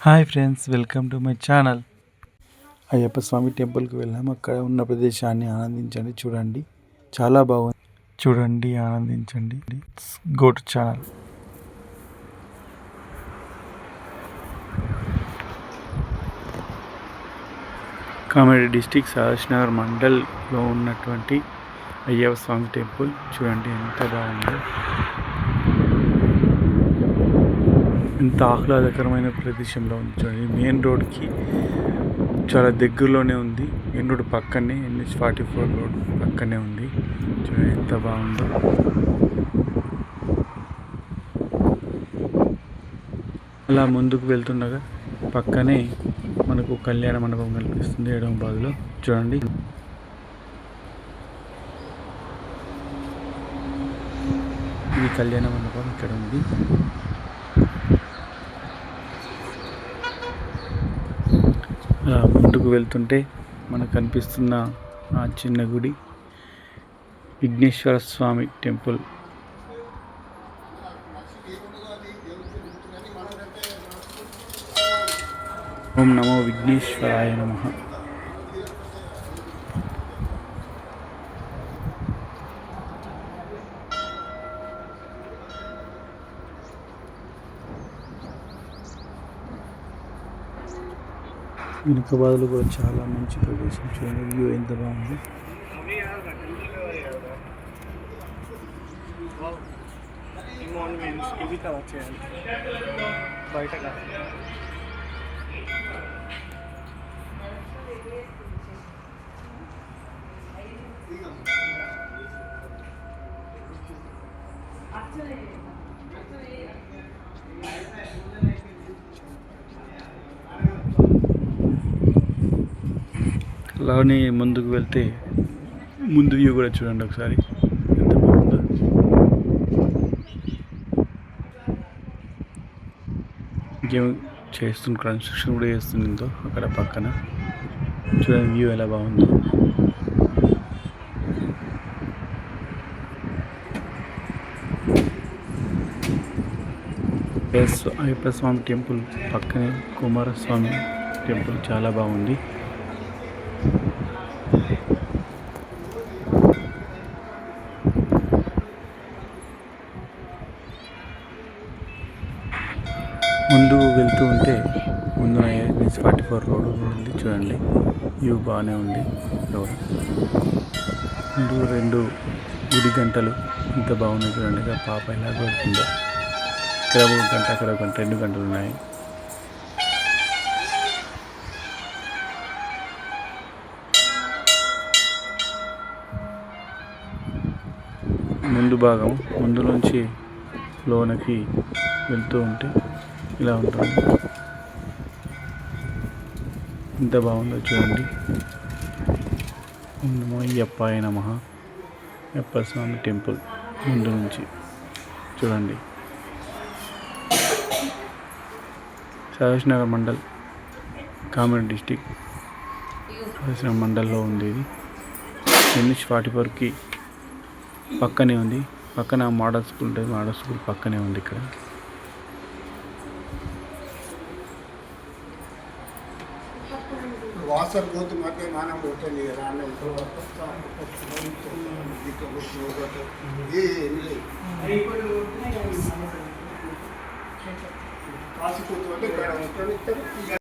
Hi friends, welcome to my channel. Ayyappa Swami టెంపుల్కి వెళ్ళాం. అక్కడ ఉన్న ప్రదేశాన్ని ఆనందించండి. చూడండి, చాలా బాగుంది. చూడండి, ఆనందించండి. Go to channel. Kamareddy district Sahasnagar మండల్లో ఉన్నటువంటి అయ్యప్ప స్వామి టెంపుల్ చూడండి, ఎంత బాగుందో. ఎంత ఆహ్లాదకరమైన ప్రదేశంలో ఉంది చూడండి. మెయిన్ రోడ్కి చాలా దగ్గరలోనే ఉంది. మెయిన్ రోడ్ పక్కనే NH-44 రోడ్ పక్కనే ఉంది. చూడండి ఎంత బాగుందో. అలా ముందుకు వెళ్తుండగా పక్కనే మనకు కళ్యాణ మండపం కనిపిస్తుంది ఎడమ భాగంలో. చూడండి, ఇది కళ్యాణ మండపం ఇక్కడ ఉంది. అలా ముందుకు వెళ్తుంటే మనకు కనిపిస్తున్న ఆ చిన్న గుడి విఘ్నేశ్వర స్వామి టెంపుల్. ఓం నమో విఘ్నేశ్వరాయ నమః. వెనుక బాధలు కూడా చాలా మంచి ప్రదేశం. చూడండి, వ్యూ ఎంత బాగుంది. అలానే ముందుకు వెళ్తే ముందు వ్యూ కూడా చూడండి ఒకసారి, ఎంత బాగుందో. ఇంకేం కన్స్ట్రక్షన్ కూడా చేస్తుందో అక్కడ పక్కన. చూడండి వ్యూ ఎలా బాగుందో. అయ్యప్ప స్వామి టెంపుల్ పక్కనే కుమారస్వామి టెంపుల్ చాలా బాగుంది. ముందు వెళ్తూ ఉంటే ముందున NH-44 రోడ్డు ఉంది. చూడండి, వ్యూ బాగానే ఉంది. ముందు 2 గుడి గంటలు ఎంత బాగున్నాయి చూడండి. పాప ఎలా కొడుతుందో. ఇక్కడ 1 గంట, అక్కడ 1 గంట, 2 గంటలు ఉన్నాయి. ముందు భాగం ముందు నుంచి లోనకి వెళ్తూ ఉంటే ఇలా ఉంటుంది. ఎంత బాగుందో చూడండి. ఓం నమో అయ్యప్పాయ నమః. అయ్యప్ప స్వామి టెంపుల్ ముందు నుంచి చూడండి. సహస్నగర్ మండల్, కామారెడ్డి డిస్టిక్ సహస్నగర్ మండల్లో ఉంది. ఇది NH-44కి పక్కనే ఉంది. పక్కన మోడల్ స్కూల్ ఉంటుంది. మోడల్ స్కూల్ పక్కనే ఉంది. ఇక్కడ వాసర్ గోతు మధ్య మనం ఉంటుంది కాసిపోతు అంటే ఇక్కడ ఉంటుంది.